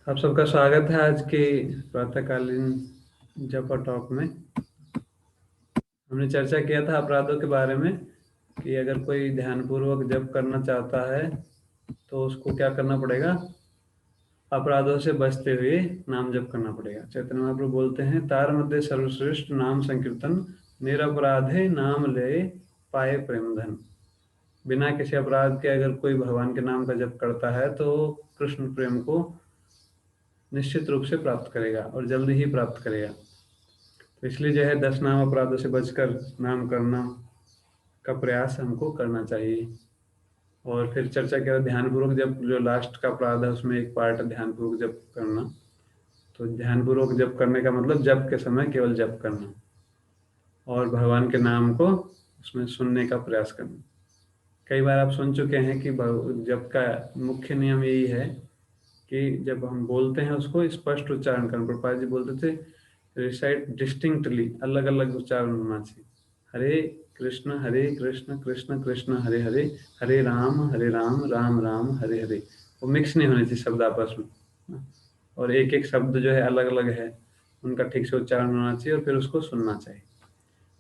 आप सबका स्वागत है आज के प्रातःकालीन जपा टॉक में। हमने चर्चा किया था अपराधों के बारे में कि अगर कोई ध्यानपूर्वक जप करना चाहता है तो उसको क्या करना पड़ेगा। अपराधों से बचते हुए नाम जप करना पड़ेगा। चैतन्य महाप्रभु बोलते हैं, तार मध्य सर्वश्रेष्ठ नाम संकीर्तन, निरपराधे नाम ले पाए प्रेम धन। बिना किसी अपराध के अगर कोई भगवान के नाम का जप करता है तो कृष्ण प्रेम को निश्चित रूप से प्राप्त करेगा और जल्दी ही प्राप्त करेगा। तो इसलिए जो है 10 नाम अपराधों से बचकर नाम करना का प्रयास हमको करना चाहिए। और फिर चर्चा किया ध्यानपूर्वक जब जो लास्ट का अपराध है उसमें एक पार्ट है ध्यानपूर्वक जप करना। तो ध्यानपूर्वक जप करने का मतलब जप के समय केवल जप करना और भगवान के नाम को उसमें सुनने का प्रयास करना। कई बार आप सुन चुके हैं कि जप का मुख्य नियम यही है कि जब हम बोलते हैं उसको स्पष्ट उच्चारण करना। प्रभुपाद जी बोलते थे, रिसाइट डिस्टिंक्टली, अलग अलग उच्चारण होना चाहिए। हरे कृष्ण कृष्ण कृष्ण हरे हरे, हरे राम राम राम हरे हरे। वो मिक्स नहीं होने चाहिए शब्द आपस में, और एक एक शब्द जो है अलग अलग है, उनका ठीक से उच्चारण होना चाहिए और फिर उसको सुनना चाहिए।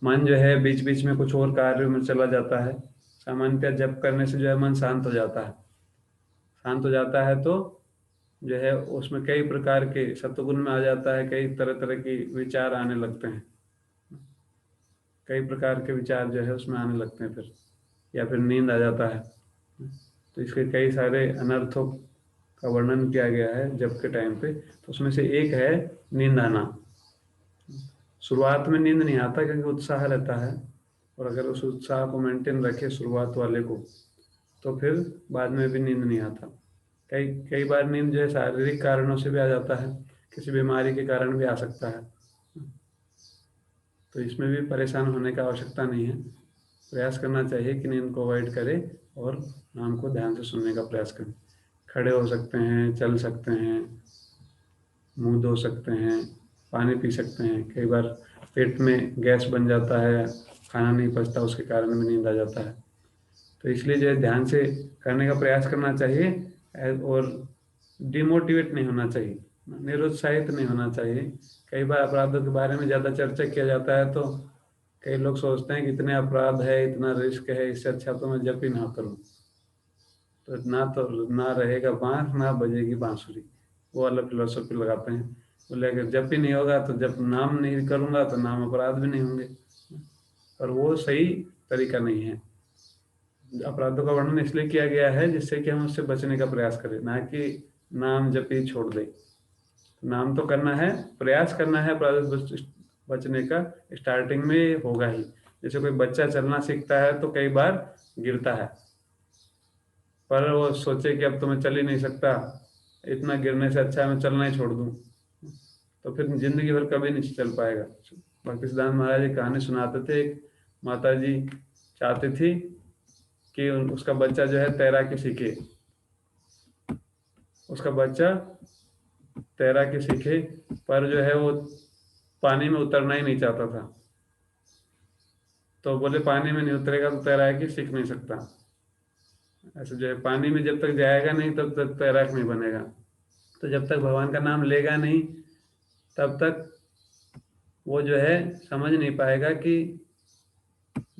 मन जो है बीच बीच में कुछ और कार्यों में चला जाता है। सामान्यतः जप करने से जो है मन शांत हो जाता है। शांत हो जाता है तो जो है उसमें कई प्रकार के सत्वगुण में आ जाता है, कई तरह तरह की विचार आने लगते हैं। कई प्रकार के विचार जो है उसमें आने लगते हैं फिर, या फिर नींद आ जाता है। तो इसके कई सारे अनर्थों का वर्णन किया गया है जब के टाइम पे। तो उसमें से एक है नींद आना। शुरुआत में नींद नहीं आता क्योंकि उत्साह रहता है, और अगर उस उत्साह को मेंटेन रखे शुरुआत वाले को तो फिर बाद में भी नींद नहीं आता। कई कई बार नींद जो है शारीरिक कारणों से भी आ जाता है, किसी बीमारी के कारण भी आ सकता है। तो इसमें भी परेशान होने का आवश्यकता नहीं है। प्रयास करना चाहिए कि नींद को अवॉइड करें और नाम को ध्यान से सुनने का प्रयास करें। खड़े हो सकते हैं, चल सकते हैं, मुंह धो सकते हैं, पानी पी सकते हैं। कई बार पेट में गैस बन जाता है, खाना नहीं पचता, उसके कारण भी नींद आ जाता है। तो इसलिए जो है ध्यान से करने का प्रयास करना चाहिए और डिमोटिवेट नहीं होना चाहिए, निरुत्साहित नहीं होना चाहिए। कई बार अपराधों के बारे में ज़्यादा चर्चा किया जाता है तो कई लोग सोचते हैं कि इतने अपराध है, इतना रिस्क है, इससे अच्छा तो मैं जप ही ना करूं। तो ना रहेगा बांस ना बजेगी बांसुरी, वो वाला फिलोसफी लगाते हैं। बोले अगर जप ही नहीं होगा तो जब नाम नहीं करूंगा तो नाम अपराध भी नहीं होंगे, पर वो सही तरीका नहीं है। अपराधों का वर्णन इसलिए किया गया है जिससे कि हम उससे बचने का प्रयास करें, ना कि नाम जप ही छोड़ दें। नाम तो करना है, प्रयास करना है अपराध से बचने का। स्टार्टिंग में होगा ही, जैसे कोई बच्चा चलना सीखता है तो कई बार गिरता है, पर वो सोचे कि अब तो मैं चल ही नहीं सकता, इतना गिरने से अच्छा है मैं चलना ही छोड़ दूं, तो फिर जिंदगी भर कभी नहीं चल पाएगा। भक्ति सिद्धांत महाराज एक कहानी सुनाते थे। एक माता जी चाहती थी कि उसका बच्चा जो है तैराकी सीखे। उसका बच्चा तैराकी सीखे, पर जो है वो पानी में उतरना ही नहीं चाहता था। तो बोले पानी में नहीं उतरेगा तो तैराकी सीख नहीं सकता। ऐसे जो है पानी में जब तक जाएगा नहीं तब तक तैराक नहीं बनेगा। तो जब तक भगवान का नाम लेगा नहीं तब तक वो जो है समझ नहीं पाएगा कि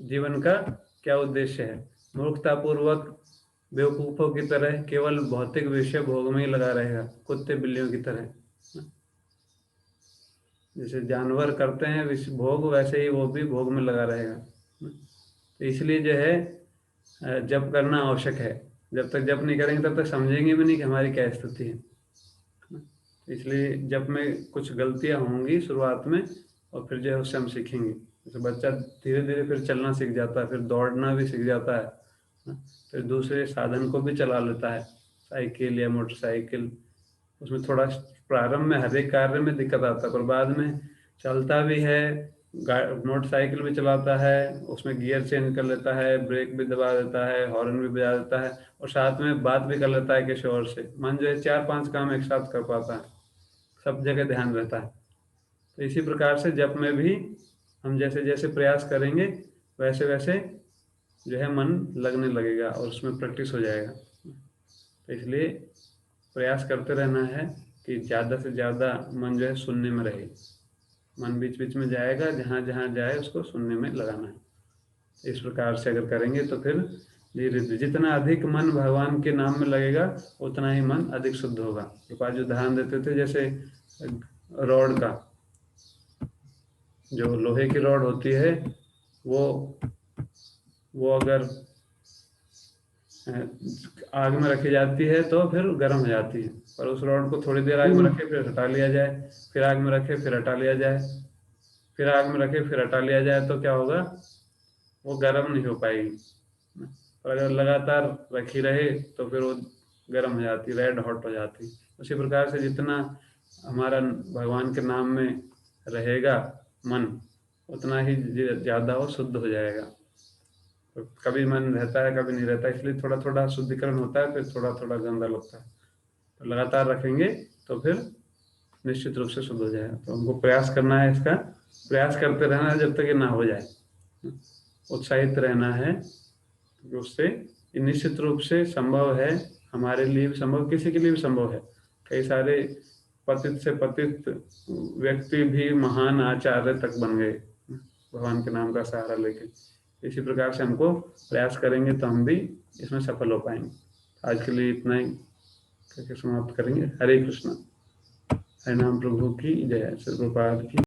जीवन का क्या उद्देश्य है। मूर्खतापूर्वक बेवकूफों की तरह केवल भौतिक विषय भोग में ही लगा रहेगा, कुत्ते बिल्लियों की तरह। जैसे जानवर करते हैं भोग, वैसे ही वो भी भोग में लगा रहेगा। तो इसलिए जो है जप करना आवश्यक है। जब तक जप नहीं करेंगे तब तक समझेंगे भी नहीं कि हमारी क्या स्थिति है। इसलिए जप में कुछ गलतियां होंगी शुरुआत में, और फिर जो है उससे हम सीखेंगे। जैसे बच्चा धीरे धीरे फिर चलना सीख जाता है, फिर दौड़ना भी सीख जाता है, फिर दूसरे साधन को भी चला लेता है, साइकिल या मोटरसाइकिल। उसमें थोड़ा प्रारंभ में हर एक कार्य में दिक्कत आता है, पर बाद में चलता भी है, मोटरसाइकिल भी चलाता है, उसमें गियर चेंज कर लेता है, ब्रेक भी दबा देता है, हॉर्न भी बजा देता है, और साथ में बात भी कर लेता है किसी और से। मन जो है 4-5 काम एक साथ कर पाता है, सब जगह ध्यान रहता है। तो इसी प्रकार से जप में भी हम जैसे जैसे प्रयास करेंगे वैसे वैसे जो है मन लगने लगेगा और उसमें प्रैक्टिस हो जाएगा। तो इसलिए प्रयास करते रहना है कि ज़्यादा से ज़्यादा मन जो है सुनने में रहे। मन बीच बीच में जाएगा, जहाँ जहाँ जाए उसको सुनने में लगाना है। इस प्रकार से अगर करेंगे तो फिर धीरे धीरे जितना अधिक मन भगवान के नाम में लगेगा उतना ही मन अधिक शुद्ध होगा। कृपा जो उदाहरण देते थे, जैसे रॉड का, जो लोहे की रॉड होती है वो अगर आग में रखी जाती है तो फिर गर्म हो जाती है, पर उस रॉड को थोड़ी देर आग में रखे फिर हटा लिया जाए, फिर आग में रखे फिर हटा लिया जाए, फिर आग में रखे फिर हटा लिया जाए, तो क्या होगा, वो गर्म नहीं हो पाएगी। और अगर लगातार रखी रहे तो फिर वो गर्म हो जाती, रेड हॉट हो जाती। उसी प्रकार से जितना हमारा भगवान के नाम में रहेगा मन, उतना ही ज़्यादा वो शुद्ध हो जाएगा। तो कभी मन रहता है कभी नहीं रहता, इसलिए थोड़ा थोड़ा शुद्धिकरण होता है, फिर थोड़ा थोड़ा गंदा लगता है। तो लगातार रखेंगे तो फिर निश्चित रूप से शुद्ध हो जाएगा। तो हमको प्रयास करना है, इसका प्रयास करते रहना है जब तक ये ना हो जाए। उत्साहित रहना है, क्योंकि उससे ये निश्चित रूप से संभव है, हमारे लिए भी संभव, किसी के लिए भी संभव है। कई सारे पतित से पतित व्यक्ति भी महान आचार्य तक बन गए भगवान के नाम का सहारा लेके। इसी प्रकार से हमको प्रयास करेंगे तो हम भी इसमें सफल हो पाएंगे। आज के लिए इतना ही करके समाप्त करेंगे। हरे कृष्णा। हरे नाम प्रभु की जय। श्री प्रभुपाद की